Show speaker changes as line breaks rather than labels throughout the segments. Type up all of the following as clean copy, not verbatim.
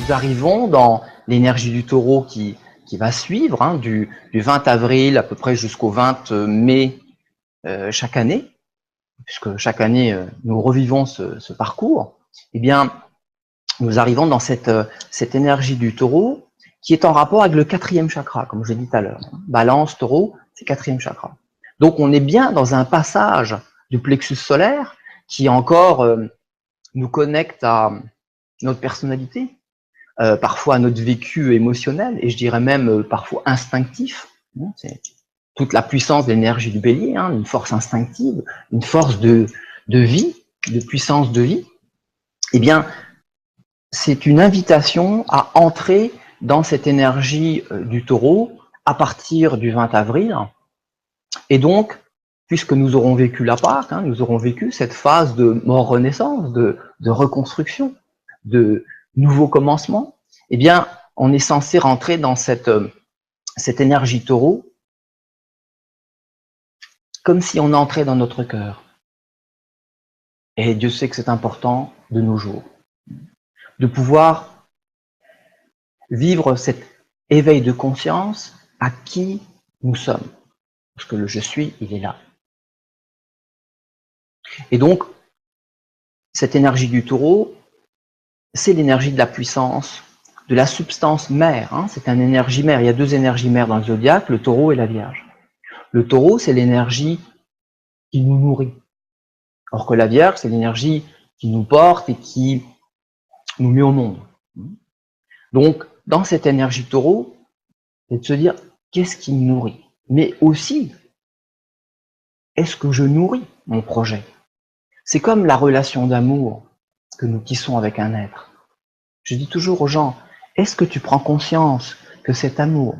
nous arrivons dans l'énergie du taureau qui va suivre, hein, du 20 avril à peu près jusqu'au 20 mai chaque année, puisque chaque année nous revivons ce parcours. Eh bien, nous arrivons dans cette énergie du taureau qui est en rapport avec le 4e chakra, comme je l'ai dit tout à l'heure. Balance, taureau, c'est 4e chakra. Donc on est bien dans un passage du plexus solaire qui encore nous connecte à notre personnalité, parfois à notre vécu émotionnel, et je dirais même parfois instinctif. C'est toute la puissance de l'énergie du bélier, hein, une force instinctive, une force de vie, de puissance de vie. Eh bien, c'est une invitation à entrer dans cette énergie du taureau à partir du 20 avril. Et donc, puisque nous aurons vécu la Pâque, hein, nous aurons vécu cette phase de mort-renaissance, de reconstruction, de nouveau commencement, eh bien, on est censé rentrer dans cette énergie taureau comme si on entrait dans notre cœur. Et Dieu sait que c'est important de nos jours, de pouvoir vivre cet éveil de conscience à qui nous sommes. Parce que le je suis, il est là. Et donc, cette énergie du taureau, c'est l'énergie de la puissance, de la substance mère. Hein, c'est une énergie mère. Il y a 2 énergies mères dans le zodiaque, le taureau et la vierge. Le taureau, c'est l'énergie qui nous nourrit. Alors que la vierge, c'est l'énergie qui nous porte et qui nous met au monde. Donc, dans cette énergie taureau, c'est de se dire, qu'est-ce qui me nourrit? Mais aussi, est-ce que je nourris mon projet? C'est comme la relation d'amour que nous tissons avec un être. Je dis toujours aux gens, est-ce que tu prends conscience que cet amour,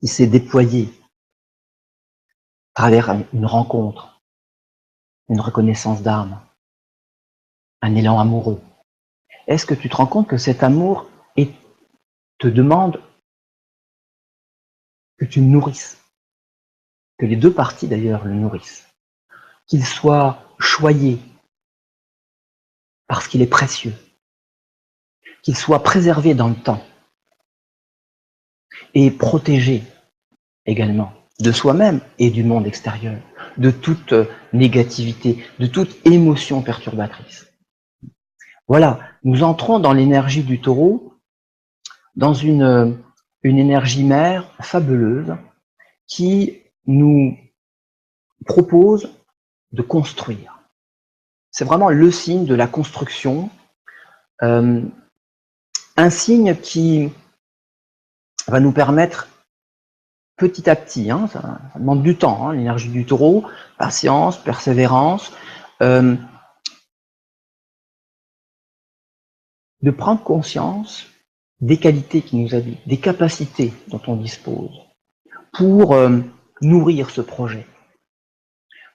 il s'est déployé à travers une rencontre, une reconnaissance d'âme, un élan amoureux? Est-ce que tu te rends compte que cet amour te demande que tu le nourrisses, que les 2 parties d'ailleurs le nourrissent, qu'il soit choyé parce qu'il est précieux, qu'il soit préservé dans le temps et protégé également de soi-même et du monde extérieur, de toute négativité, de toute émotion perturbatrice. Voilà, nous entrons dans l'énergie du taureau, dans une énergie mère fabuleuse qui nous propose de construire. C'est vraiment le signe de la construction, un signe qui va nous permettre petit à petit, hein, ça demande du temps, hein, l'énergie du taureau, patience, persévérance, de prendre conscience des qualités qui nous habitent, des capacités dont on dispose, pour nourrir ce projet,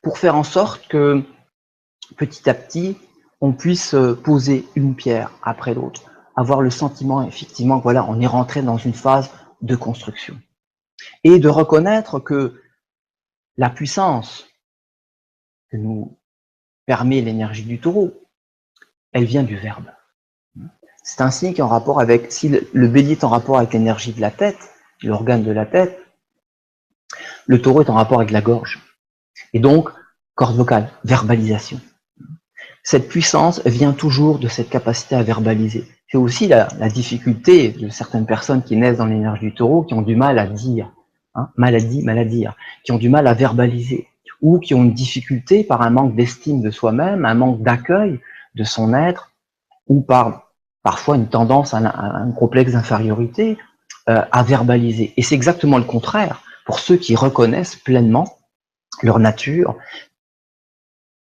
pour faire en sorte que petit à petit, on puisse poser une pierre après l'autre, avoir le sentiment effectivement que voilà, on est rentré dans une phase de construction. Et de reconnaître que la puissance que nous permet l'énergie du taureau, elle vient du verbe. C'est un signe qui est en rapport avec, si le bélier est en rapport avec l'énergie de la tête, l'organe de la tête, le taureau est en rapport avec la gorge. Et donc, corde vocale, verbalisation. Cette puissance vient toujours de cette capacité à verbaliser. C'est aussi la difficulté de certaines personnes qui naissent dans l'énergie du taureau, qui ont du mal à dire, hein, mal à dire, qui ont du mal à verbaliser, ou qui ont une difficulté par un manque d'estime de soi-même, un manque d'accueil de son être, ou parfois une tendance à un complexe d'infériorité à verbaliser. Et c'est exactement le contraire pour ceux qui reconnaissent pleinement leur nature,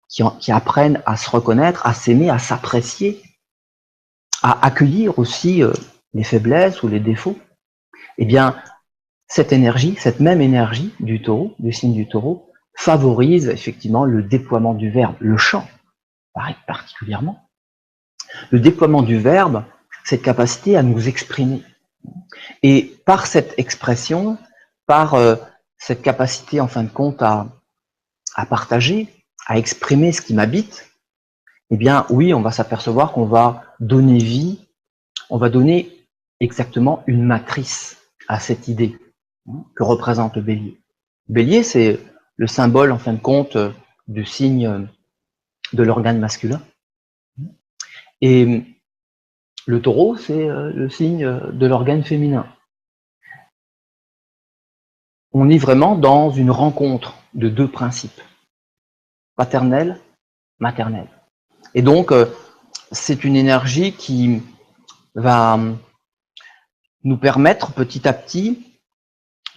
qui apprennent à se reconnaître, à s'aimer, à s'apprécier, à accueillir aussi les faiblesses ou les défauts. Eh bien, cette énergie, cette même énergie du taureau, du signe du taureau, favorise effectivement le déploiement du verbe, le chant, particulièrement. Le déploiement du verbe, cette capacité à nous exprimer. Et par cette expression, par cette capacité, en fin de compte, à partager, à exprimer ce qui m'habite, eh bien, oui, on va s'apercevoir qu'on va donner vie on va donner exactement une matrice à cette idée que représente le bélier. Le bélier, c'est le symbole, en fin de compte, du signe de l'organe masculin. Et le taureau, c'est le signe de l'organe féminin. On est vraiment dans une rencontre de deux principes, paternel, maternel. Et donc, c'est une énergie qui va nous permettre petit à petit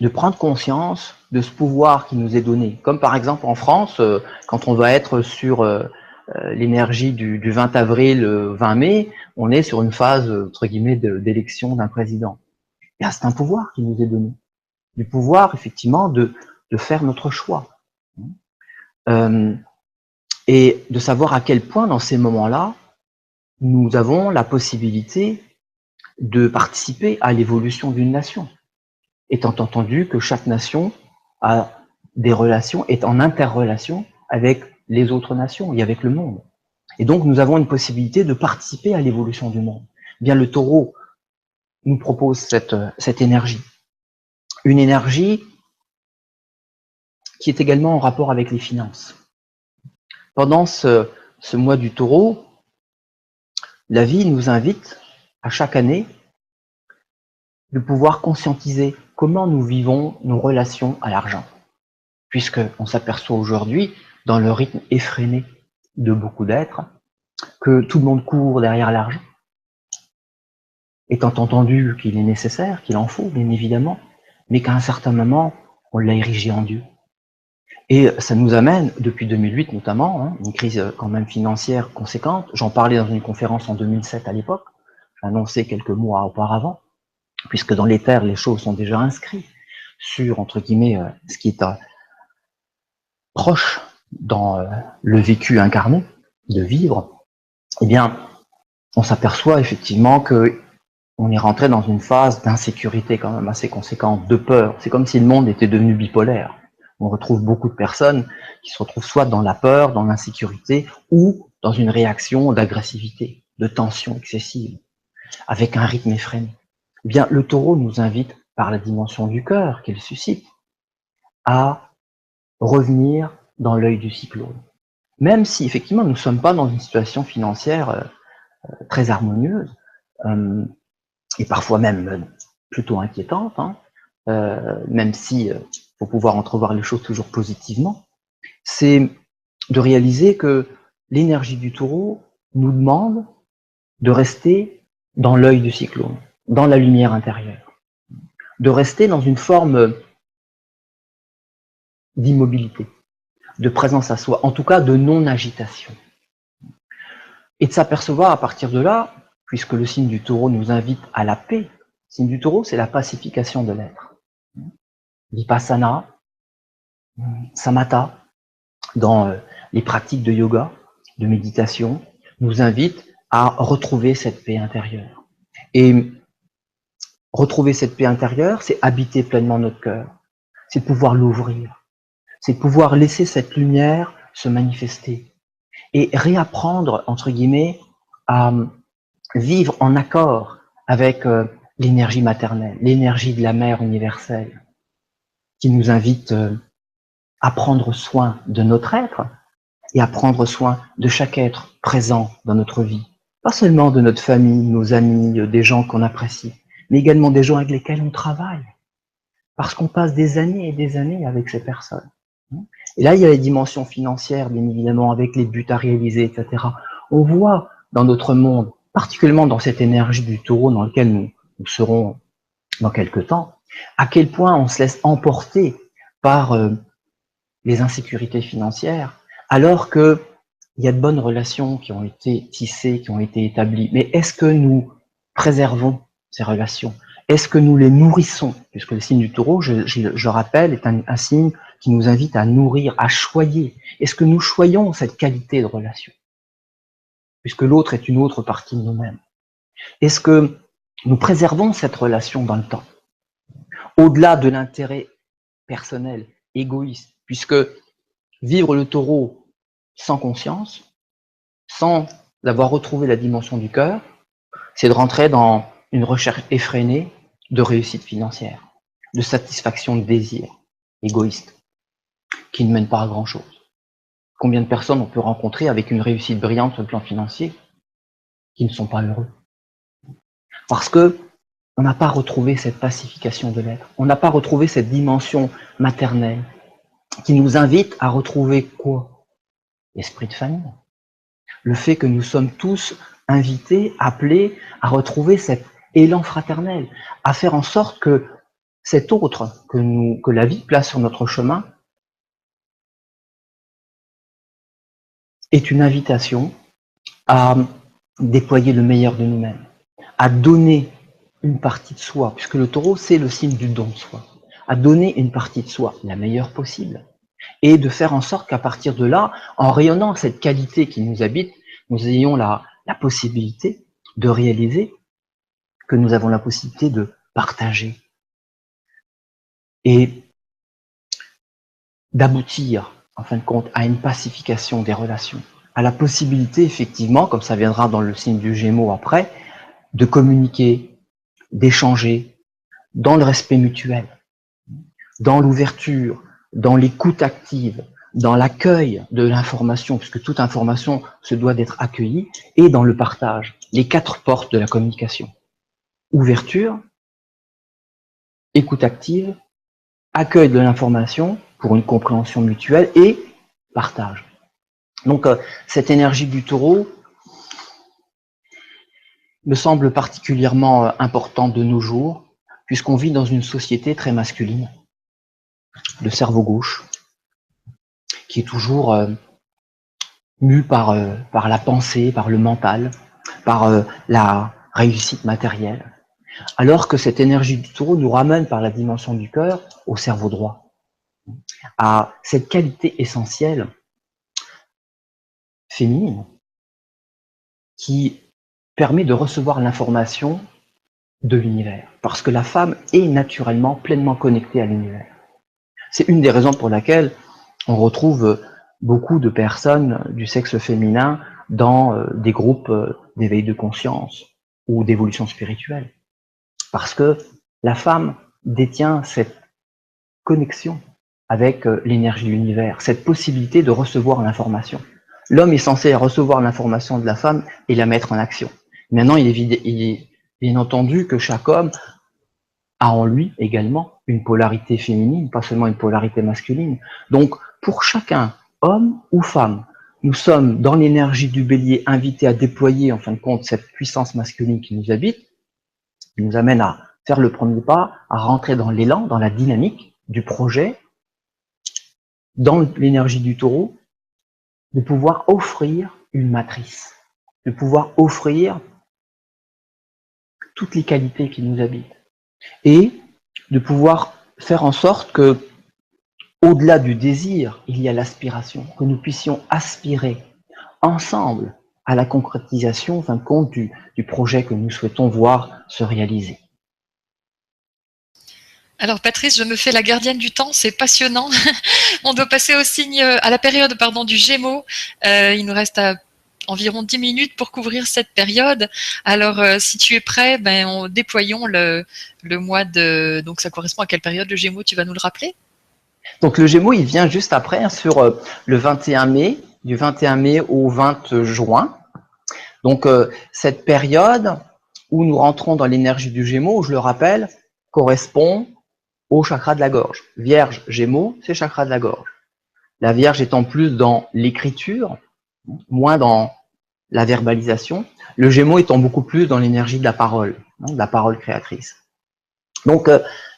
de prendre conscience de ce pouvoir qui nous est donné. Comme par exemple en France, quand on va être sur l'énergie du 20 avril, 20 mai, on est sur une phase, entre guillemets, d'élection d'un président. Et c'est un pouvoir qui nous est donné. Du pouvoir, effectivement, de faire notre choix. Et de savoir à quel point, dans ces moments-là, nous avons la possibilité de participer à l'évolution d'une nation. Étant entendu que chaque nation a des relations, est en interrelation avec les autres nations et avec le monde. Et donc, nous avons une possibilité de participer à l'évolution du monde. Bien, le taureau nous propose cette énergie. Une énergie qui est également en rapport avec les finances. Pendant ce mois du taureau, la vie nous invite à chaque année de pouvoir conscientiser comment nous vivons nos relations à l'argent. Puisqu'on s'aperçoit aujourd'hui, dans le rythme effréné de beaucoup d'êtres, que tout le monde court derrière l'argent, étant entendu qu'il est nécessaire, qu'il en faut, bien évidemment, mais qu'à un certain moment, on l'a érigé en Dieu. Et ça nous amène, depuis 2008 notamment, une crise quand même financière conséquente. J'en parlais dans une conférence en 2007 à l'époque, j'ai annoncé quelques mois auparavant, puisque dans les terres, les choses sont déjà inscrites sur, entre guillemets, ce qui est proche dans le vécu incarné, de vivre, eh bien, on s'aperçoit effectivement que on est rentré dans une phase d'insécurité quand même assez conséquente, de peur. C'est comme si le monde était devenu bipolaire. On retrouve beaucoup de personnes qui se retrouvent soit dans la peur, dans l'insécurité, ou dans une réaction d'agressivité, de tension excessive, avec un rythme effréné. Eh bien, le taureau nous invite, par la dimension du cœur qu'il suscite, à revenir dans l'œil du cyclone. Même si, effectivement, nous ne sommes pas dans une situation financière très harmonieuse, et parfois même plutôt inquiétante, même si faut pouvoir entrevoir les choses toujours positivement, c'est de réaliser que l'énergie du taureau nous demande de rester dans l'œil du cyclone, dans la lumière intérieure, de rester dans une forme d'immobilité, de présence à soi, en tout cas de non-agitation. Et de s'apercevoir à partir de là, puisque le signe du taureau nous invite à la paix, le signe du taureau, c'est la pacification de l'être. Vipassana, samatha, dans les pratiques de yoga, de méditation, nous invitent à retrouver cette paix intérieure. Et retrouver cette paix intérieure, c'est habiter pleinement notre cœur, c'est pouvoir l'ouvrir, c'est pouvoir laisser cette lumière se manifester et réapprendre, entre guillemets, à vivre en accord avec l'énergie maternelle, l'énergie de la mère universelle, qui nous invite à prendre soin de notre être et à prendre soin de chaque être présent dans notre vie. Pas seulement de notre famille, nos amis, des gens qu'on apprécie, mais également des gens avec lesquels on travaille. Parce qu'on passe des années et des années avec ces personnes. Et là, il y a les dimensions financières, bien évidemment, avec les buts à réaliser, etc. On voit dans notre monde, particulièrement dans cette énergie du taureau dans lequel nous serons dans quelques temps, à quel point on se laisse emporter par les insécurités financières, alors que il y a de bonnes relations qui ont été tissées, qui ont été établies. Mais est-ce que nous préservons ces relations? Est-ce que nous les nourrissons? Puisque le signe du taureau, je rappelle, est un signe qui nous invite à nourrir, à choyer. Est-ce que nous choyons cette qualité de relation? Puisque l'autre est une autre partie de nous-mêmes. Est-ce que nous préservons cette relation dans le temps? Au-delà de l'intérêt personnel, égoïste, puisque vivre le taureau sans conscience, sans avoir retrouvé la dimension du cœur, c'est de rentrer dans une recherche effrénée de réussite financière, de satisfaction de désir égoïste, qui ne mène pas à grand-chose. Combien de personnes on peut rencontrer avec une réussite brillante sur le plan financier qui ne sont pas heureux? Parce que on n'a pas retrouvé cette pacification de l'être, on n'a pas retrouvé cette dimension maternelle qui nous invite à retrouver quoi? L'esprit de famille. Le fait que nous sommes tous invités, appelés à retrouver cet élan fraternel, à faire en sorte que cet autre que la vie place sur notre chemin est une invitation à déployer le meilleur de nous-mêmes, à donner une partie de soi, puisque le taureau, c'est le signe du don de soi, à donner une partie de soi, la meilleure possible, et de faire en sorte qu'à partir de là, en rayonnant cette qualité qui nous habite, nous ayons la possibilité de réaliser que nous avons la possibilité de partager et d'aboutir, en fin de compte, à une pacification des relations, à la possibilité, effectivement, comme ça viendra dans le signe du Gémeaux après, de communiquer, d'échanger, dans le respect mutuel, dans l'ouverture, dans l'écoute active, dans l'accueil de l'information, puisque toute information se doit d'être accueillie, et dans le partage, les 4 portes de la communication. Ouverture, écoute active, accueil de l'information pour une compréhension mutuelle et partage. Donc cette énergie du taureau me semble particulièrement importante de nos jours, puisqu'on vit dans une société très masculine, de cerveau gauche, qui est toujours mue par la pensée, par le mental, par la réussite matérielle. Alors que cette énergie du taureau nous ramène par la dimension du cœur au cerveau droit, à cette qualité essentielle féminine qui permet de recevoir l'information de l'univers, parce que la femme est naturellement pleinement connectée à l'univers. C'est une des raisons pour laquelle on retrouve beaucoup de personnes du sexe féminin dans des groupes d'éveil de conscience ou d'évolution spirituelle. Parce que la femme détient cette connexion avec l'énergie de l'univers, cette possibilité de recevoir l'information. L'homme est censé recevoir l'information de la femme et la mettre en action. Maintenant, il est bien entendu que chaque homme a en lui également une polarité féminine, pas seulement une polarité masculine. Donc, pour chacun, homme ou femme, nous sommes dans l'énergie du bélier invités à déployer, en fin de compte, cette puissance masculine qui nous habite, qui nous amène à faire le premier pas, à rentrer dans l'élan, dans la dynamique du projet, dans l'énergie du taureau, de pouvoir offrir une matrice, de pouvoir offrir toutes les qualités qui nous habitent et de pouvoir faire en sorte que, au-delà du désir, il y a l'aspiration, que nous puissions aspirer ensemble à la concrétisation, en fin de compte, du projet que nous souhaitons voir se réaliser.
Alors Patrice, je me fais la gardienne du temps, c'est passionnant. On doit passer au signe, à la période du Gémeaux. Il nous reste environ 10 minutes pour couvrir cette période. Alors si tu es prêt, déployons le mois de... Donc ça correspond à quelle période le Gémeaux, tu vas nous le rappeler?
Donc le Gémeaux, il vient juste après, sur le 21 mai, du 21 mai au 20 juin. Donc cette période où nous rentrons dans l'énergie du Gémeaux, je le rappelle, correspond au chakra de la gorge. Vierge, Gémeaux, c'est chakra de la gorge. La Vierge étant plus dans l'écriture, moins dans la verbalisation. Le Gémeaux étant beaucoup plus dans l'énergie de la parole créatrice. Donc,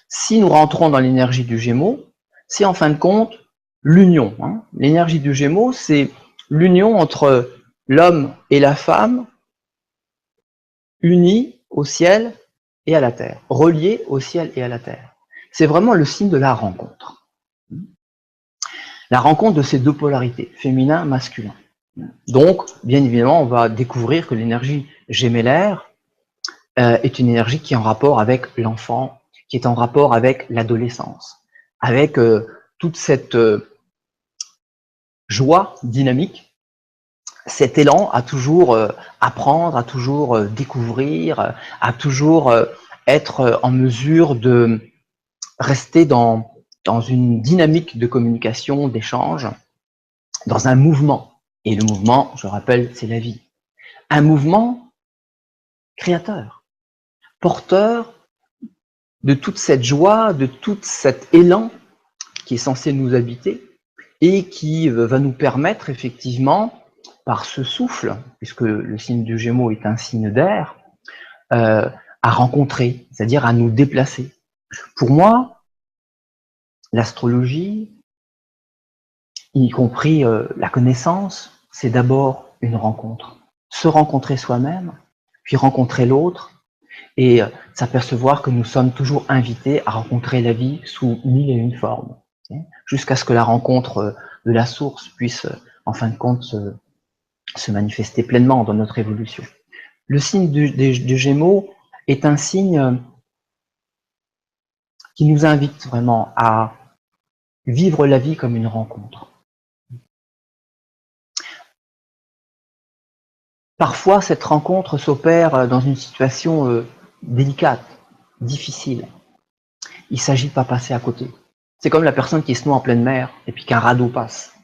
si nous rentrons dans l'énergie du Gémeaux, c'est en fin de compte l'union. L'énergie du Gémeaux, c'est l'union entre l'homme et la femme, unis au ciel et à la terre, reliés au ciel et à la terre. C'est vraiment le signe de la rencontre. La rencontre de ces deux polarités, féminin, masculin. Donc, bien évidemment, on va découvrir que l'énergie gémellaire est une énergie qui est en rapport avec l'enfant, qui est en rapport avec l'adolescence, avec toute cette joie dynamique cet élan à toujours apprendre, à toujours découvrir, à toujours être en mesure de rester dans une dynamique de communication, d'échange, dans un mouvement. Et le mouvement, je rappelle, c'est la vie. Un mouvement créateur, porteur de toute cette joie, de tout cet élan qui est censé nous habiter et qui va nous permettre effectivement, par ce souffle, puisque le signe du Gémeaux est un signe d'air, à rencontrer, c'est-à-dire à nous déplacer. Pour moi, l'astrologie, y compris la connaissance, c'est d'abord une rencontre. Se rencontrer soi-même, puis rencontrer l'autre, et s'apercevoir que nous sommes toujours invités à rencontrer la vie sous 1001 formes, jusqu'à ce que la rencontre de la source puisse, en fin de compte, se manifester pleinement dans notre évolution. Le signe du Gémeaux est un signe qui nous invite vraiment à vivre la vie comme une rencontre. Parfois, cette rencontre s'opère dans une situation délicate, difficile. Il ne s'agit pas de passer à côté. C'est comme la personne qui se noie en pleine mer et puis qu'un radeau passe.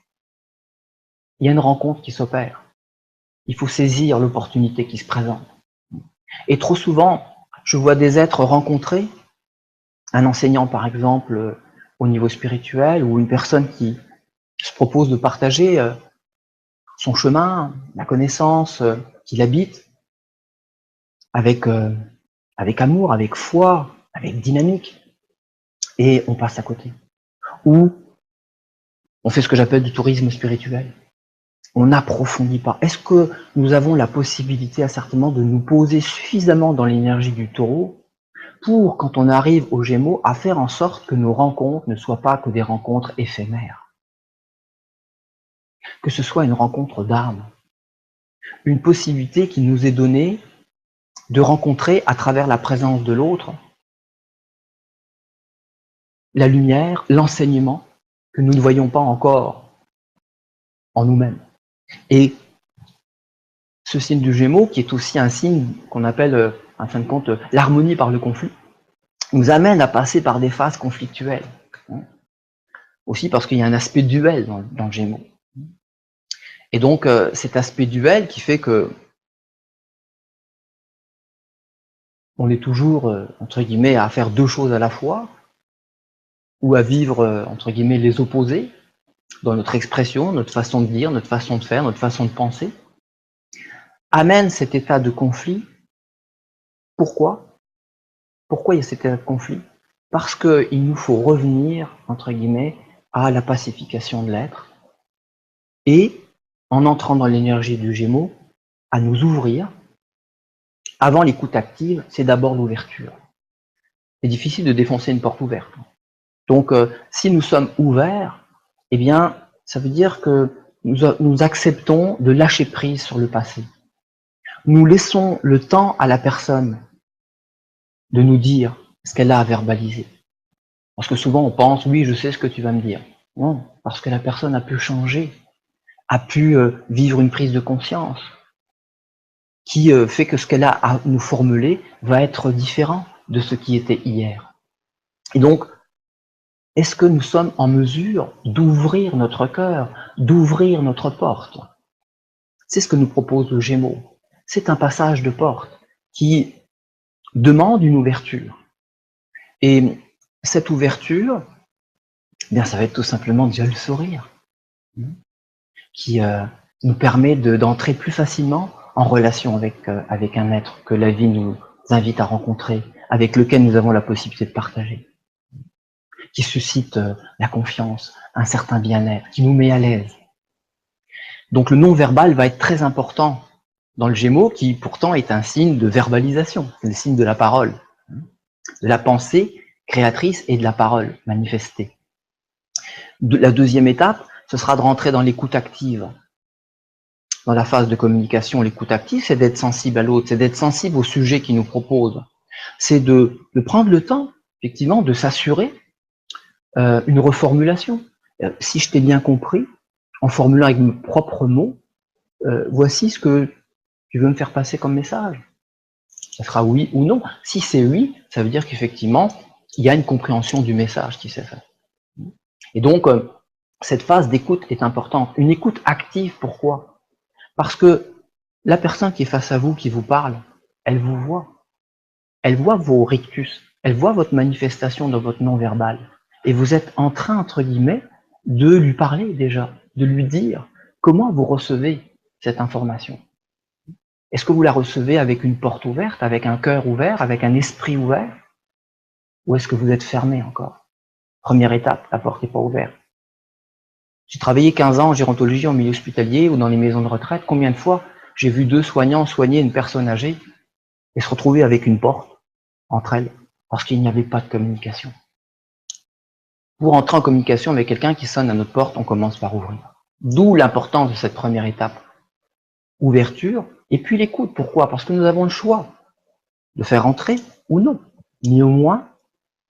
Il y a une rencontre qui s'opère. Il faut saisir l'opportunité qui se présente. Et trop souvent, je vois des êtres rencontrés, un enseignant par exemple au niveau spirituel ou une personne qui se propose de partager son chemin, la connaissance qu'il habite, avec amour, avec foi, avec dynamique, et on passe à côté. Ou on fait ce que j'appelle du tourisme spirituel. On n'approfondit pas. Est-ce que nous avons la possibilité à certains moments de nous poser suffisamment dans l'énergie du taureau pour, quand on arrive aux Gémeaux, à faire en sorte que nos rencontres ne soient pas que des rencontres éphémères, que ce soit une rencontre d'âme, une possibilité qui nous est donnée de rencontrer à travers la présence de l'autre la lumière, l'enseignement que nous ne voyons pas encore en nous-mêmes. Et ce signe du Gémeaux, qui est aussi un signe qu'on appelle, en fin de compte, l'harmonie par le conflit, nous amène à passer par des phases conflictuelles. Aussi parce qu'il y a un aspect duel dans le Gémeaux. Et donc, cet aspect duel qui fait que on est toujours, entre guillemets, à faire deux choses à la fois, ou à vivre, entre guillemets, les opposés, dans notre expression, notre façon de dire, notre façon de faire, notre façon de penser, amène cet état de conflit. Pourquoi ? Pourquoi il y a cet état de conflit ? Parce qu'il nous faut revenir, entre guillemets, à la pacification de l'être, et, en entrant dans l'énergie du Gémeaux, à nous ouvrir. Avant l'écoute active, c'est d'abord l'ouverture. C'est difficile de défoncer une porte ouverte. Donc, si nous sommes ouverts, eh bien, ça veut dire que nous acceptons de lâcher prise sur le passé. Nous laissons le temps à la personne de nous dire ce qu'elle a à verbaliser. Parce que souvent on pense, oui, je sais ce que tu vas me dire. Non, parce que la personne a pu changer, a pu vivre une prise de conscience qui fait que ce qu'elle a à nous formuler va être différent de ce qui était hier. Et donc, est-ce que nous sommes en mesure d'ouvrir notre cœur, d'ouvrir notre porte? C'est ce que nous propose le Gémeaux. C'est un passage de porte qui demande une ouverture. Et cette ouverture, eh bien, ça va être tout simplement déjà le sourire, qui nous permet d'entrer plus facilement en relation avec un être que la vie nous invite à rencontrer, avec lequel nous avons la possibilité de partager, qui suscite la confiance, un certain bien-être, qui nous met à l'aise. Donc le non-verbal va être très important dans le Gémeaux, qui pourtant est un signe de verbalisation, c'est le signe de la parole, de la pensée créatrice et de la parole manifestée. La deuxième étape, ce sera de rentrer dans l'écoute active. Dans la phase de communication, l'écoute active, c'est d'être sensible à l'autre, c'est d'être sensible au sujet qu'il nous propose. C'est de prendre le temps, effectivement, de s'assurer une reformulation. Si je t'ai bien compris, en formulant avec mes propres mots, voici ce que tu veux me faire passer comme message. Ça sera oui ou non. Si c'est oui, ça veut dire qu'effectivement, il y a une compréhension du message qui s'est fait. Et donc, cette phase d'écoute est importante. Une écoute active, pourquoi? Parce que la personne qui est face à vous, qui vous parle, elle vous voit. Elle voit vos rictus, elle voit votre manifestation dans votre non-verbal. Et vous êtes en train, entre guillemets, de lui parler déjà, de lui dire comment vous recevez cette information. Est-ce que vous la recevez avec une porte ouverte, avec un cœur ouvert, avec un esprit ouvert? Ou est-ce que vous êtes fermé encore? Première étape, la porte n'est pas ouverte. J'ai travaillé 15 ans en gérontologie en milieu hospitalier ou dans les maisons de retraite. Combien de fois j'ai vu 2 soignants soigner une personne âgée et se retrouver avec une porte entre elles parce qu'il n'y avait pas de communication. Pour entrer en communication avec quelqu'un qui sonne à notre porte, on commence par ouvrir. D'où l'importance de cette première étape. Ouverture et puis l'écoute. Pourquoi? Parce que nous avons le choix de faire entrer ou non. Néanmoins,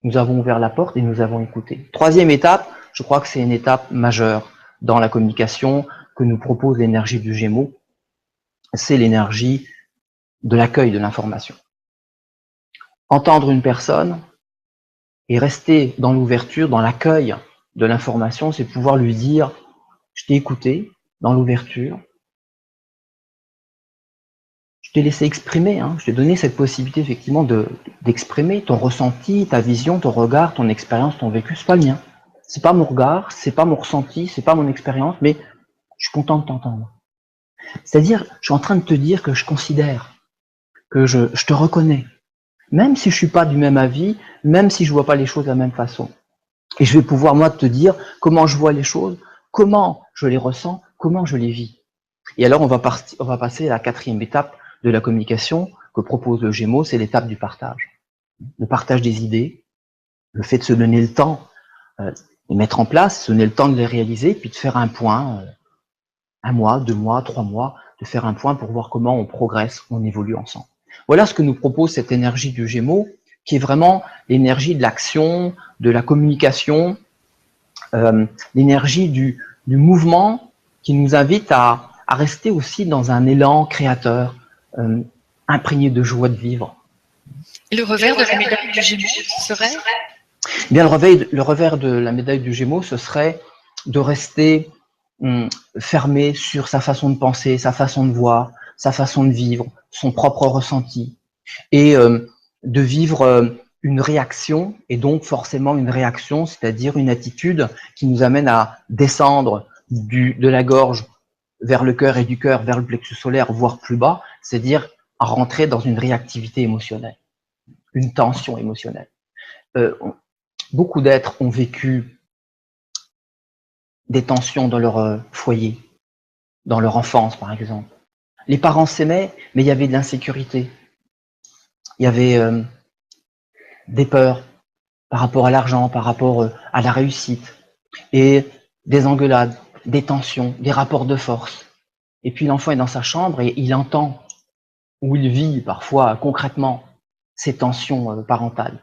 nous avons ouvert la porte et nous avons écouté. Troisième étape, je crois que c'est une étape majeure dans la communication que nous propose l'énergie du Gémeaux. C'est l'énergie de l'accueil de l'information. Entendre une personne et rester dans l'ouverture, dans l'accueil de l'information, c'est pouvoir lui dire « je t'ai écouté dans l'ouverture, je t'ai laissé exprimer, je t'ai donné cette possibilité effectivement d'exprimer ton ressenti, ta vision, ton regard, ton expérience, ton vécu, c'est pas le mien. C'est pas mon regard, c'est pas mon ressenti, c'est pas mon expérience, mais je suis content de t'entendre. » C'est-à-dire, je suis en train de te dire que je considère, que je te reconnais, même si je suis pas du même avis, même si je vois pas les choses de la même façon. Et je vais pouvoir, moi, te dire comment je vois les choses, comment je les ressens, comment je les vis. Et alors, on va passer à la quatrième étape de la communication que propose le Gémeaux, c'est l'étape du partage. Le partage des idées, le fait de se donner le temps de mettre en place, se donner le temps de les réaliser, puis de faire un point, 1 mois, 2 mois, 3 mois, de faire un point pour voir comment on progresse, on évolue ensemble. Voilà ce que nous propose cette énergie du Gémeaux, qui est vraiment l'énergie de l'action, de la communication, l'énergie du mouvement qui nous invite à rester aussi dans un élan créateur, imprégné de joie de vivre.
Et le revers de la médaille du Gémeaux, ce serait?
Bien, le revers de la médaille du Gémeaux, ce serait de rester fermé sur sa façon de penser, sa façon de voir, sa façon de vivre, son propre ressenti, et de vivre une réaction, et donc forcément une réaction, c'est-à-dire une attitude qui nous amène à descendre de la gorge vers le cœur et du cœur vers le plexus solaire, voire plus bas, c'est-à-dire à rentrer dans une réactivité émotionnelle, une tension émotionnelle. Beaucoup d'êtres ont vécu des tensions dans leur foyer, dans leur enfance par exemple. Les parents s'aimaient, mais il y avait de l'insécurité. Il y avait des peurs par rapport à l'argent, par rapport à la réussite, et des engueulades, des tensions, des rapports de force. Et puis l'enfant est dans sa chambre et il entend, ou il vit parfois concrètement, ces tensions parentales.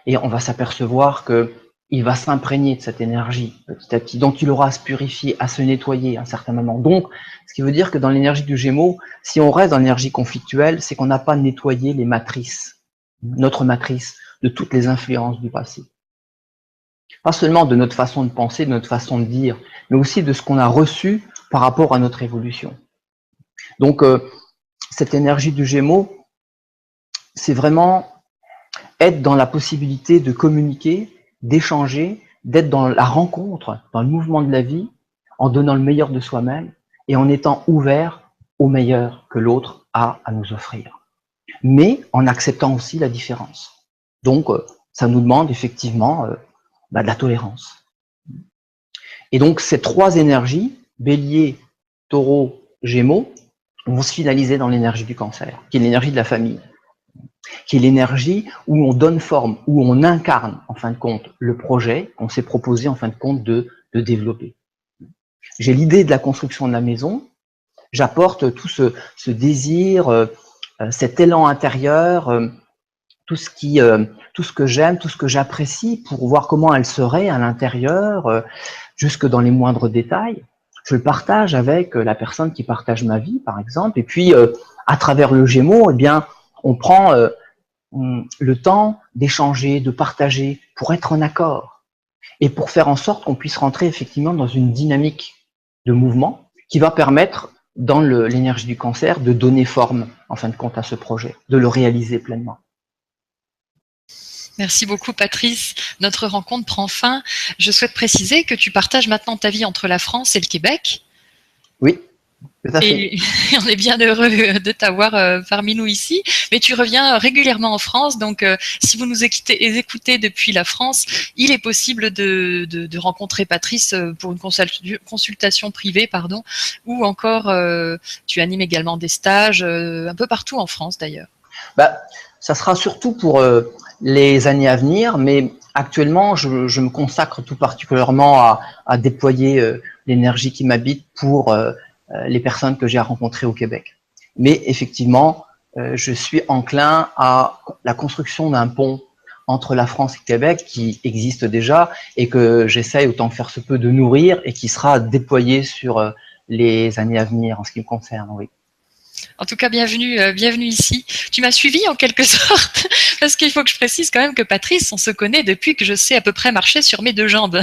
Et on va s'apercevoir qu'il va s'imprégner de cette énergie petit à petit, donc il aura à se purifier, à se nettoyer à un certain moment. Donc, ce qui veut dire que dans l'énergie du Gémeaux, si on reste dans l'énergie conflictuelle, c'est qu'on n'a pas nettoyé les matrices, notre matrice, de toutes les influences du passé. Pas seulement de notre façon de penser, de notre façon de dire, mais aussi de ce qu'on a reçu par rapport à notre évolution. Donc, cette énergie du Gémeaux, c'est vraiment être dans la possibilité de communiquer, d'échanger, d'être dans la rencontre, dans le mouvement de la vie, en donnant le meilleur de soi-même et en étant ouvert au meilleur que l'autre a à nous offrir. Mais en acceptant aussi la différence. Donc, ça nous demande effectivement de la tolérance. Et donc, ces 3 énergies, Bélier, Taureau, Gémeaux, vont se finaliser dans l'énergie du Cancer, qui est l'énergie de la famille, qui est l'énergie où on donne forme, où on incarne, en fin de compte, le projet qu'on s'est proposé, en fin de compte, de développer. J'ai l'idée de la construction de la maison, j'apporte tout ce désir, cet élan intérieur, tout ce que j'aime, tout ce que j'apprécie pour voir comment elle serait à l'intérieur, jusque dans les moindres détails. je le partage avec la personne qui partage ma vie, par exemple. Et puis, à travers le Gémeaux, eh bien, on prend le temps d'échanger, de partager, pour être en accord et pour faire en sorte qu'on puisse rentrer effectivement dans une dynamique de mouvement qui va permettre, dans l'énergie du cancer, de donner forme, en fin de compte, à ce projet, de le réaliser pleinement.
Merci beaucoup, Patrice. Notre rencontre prend fin. Je souhaite préciser que tu partages maintenant ta vie entre la France et le Québec.
Oui, tout à fait.
Et on est bien heureux de t'avoir parmi nous ici. Mais tu reviens régulièrement en France, donc si vous nous écoutez depuis la France, il est possible de rencontrer Patrice pour une consultation privée, pardon, ou encore tu animes également des stages un peu partout en France d'ailleurs.
Bah, ça sera surtout pour les années à venir, mais actuellement, je me consacre tout particulièrement à déployer l'énergie qui m'habite pour les personnes que j'ai à rencontrer au Québec. Mais effectivement, je suis enclin à la construction d'un pont entre la France et le Québec qui existe déjà et que j'essaye autant que faire se peut de nourrir et qui sera déployé sur les années à venir en ce qui me concerne, oui.
En tout cas, bienvenue ici. Tu m'as suivi en quelque sorte, parce qu'il faut que je précise quand même que Patrice, on se connaît depuis que je sais à peu près marcher sur mes deux jambes.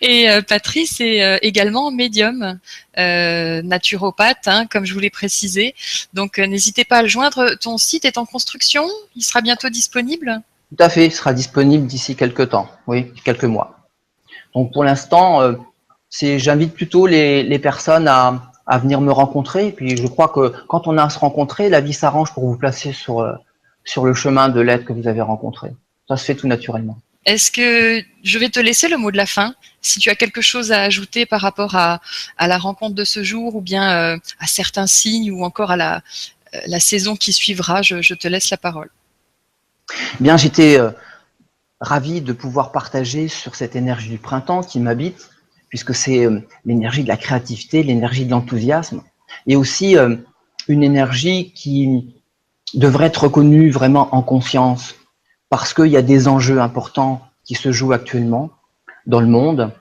Et Patrice est également médium, naturopathe, hein, comme je vous l'ai précisé. Donc, n'hésitez pas à le joindre. Ton site est en construction, il sera bientôt disponible?
Tout à fait, il sera disponible d'ici quelques temps, oui, quelques mois. Donc, pour l'instant, j'invite plutôt les personnes à venir me rencontrer. Et puis, je crois que quand on a à se rencontrer, la vie s'arrange pour vous placer sur le chemin de l'aide que vous avez rencontré. Ça se fait tout naturellement.
Est-ce que je vais te laisser le mot de la fin, si tu as quelque chose à ajouter par rapport à la rencontre de ce jour ou bien à certains signes ou encore à la saison qui suivra, je te laisse la parole.
Bien, j'étais ravi de pouvoir partager sur cette énergie du printemps qui m'habite, puisque c'est l'énergie de la créativité, l'énergie de l'enthousiasme, et aussi une énergie qui devrait être reconnue vraiment en conscience, parce qu'il y a des enjeux importants qui se jouent actuellement dans le monde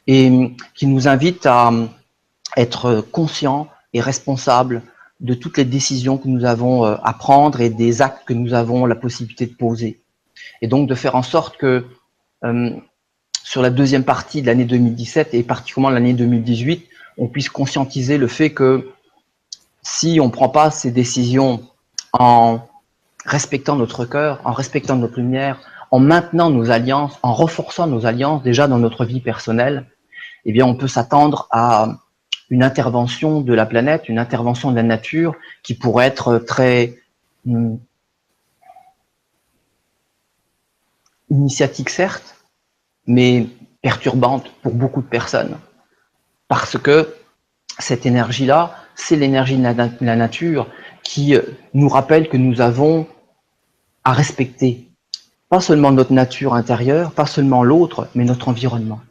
et qui nous invitent à être conscients et responsables de toutes les décisions que nous avons à prendre et des actes que nous avons la possibilité de poser. Et donc de faire en sorte que sur la deuxième partie de l'année 2017 et particulièrement l'année 2018, on puisse conscientiser le fait que si on ne prend pas ces décisions en respectant notre cœur, en respectant notre lumière, en maintenant nos alliances, en renforçant nos alliances déjà dans notre vie personnelle, eh bien on peut s'attendre à une intervention de la planète, une intervention de la nature qui pourrait être très initiatique certes, mais perturbante pour beaucoup de personnes. Parce que cette énergie-là, c'est l'énergie de la nature qui nous rappelle que nous avons à respecter pas seulement notre nature intérieure, pas seulement l'autre, mais notre environnement,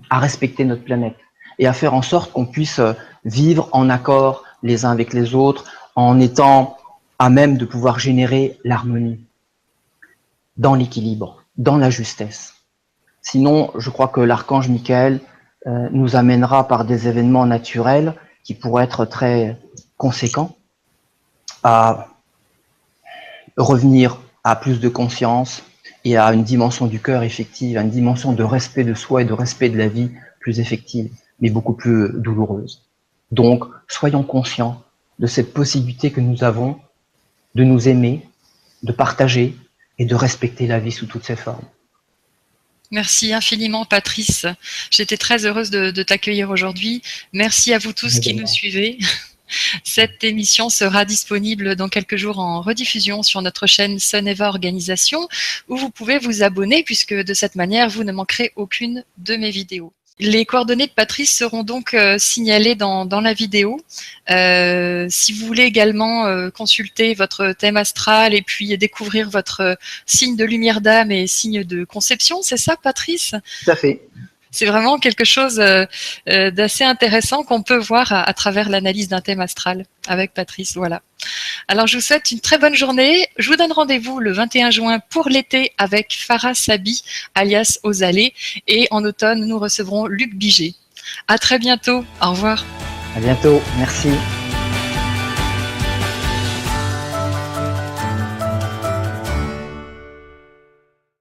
à respecter notre planète et à faire en sorte qu'on puisse vivre en accord les uns avec les autres, en étant à même de pouvoir générer l'harmonie, dans l'équilibre, dans la justesse. Sinon, je crois que l'archange Michael nous amènera par des événements naturels qui pourraient être très conséquents à revenir à plus de conscience et à une dimension du cœur effective, à une dimension de respect de soi et de respect de la vie plus effective, mais beaucoup plus douloureuse. Donc, soyons conscients de cette possibilité que nous avons de nous aimer, de partager et de respecter la vie sous toutes ses formes.
Merci infiniment, Patrice. J'étais très heureuse de t'accueillir aujourd'hui. Merci à vous tous qui nous suivez. Cette émission sera disponible dans quelques jours en rediffusion sur notre chaîne Soneva Organisation, où vous pouvez vous abonner puisque de cette manière, vous ne manquerez aucune de mes vidéos. Les coordonnées de Patrice seront donc signalées dans la vidéo. Si vous voulez également consulter votre thème astral et puis découvrir votre signe de lumière d'âme et signe de conception, c'est ça, Patrice?
Tout à fait.
C'est vraiment quelque chose d'assez intéressant qu'on peut voir à travers l'analyse d'un thème astral avec Patrice. Voilà. Alors, je vous souhaite une très bonne journée. Je vous donne rendez-vous le 21 juin pour l'été avec Farah Sabi, alias Ozalé. Et en automne, nous recevrons Luc Biget. À très bientôt. Au revoir.
À bientôt. Merci.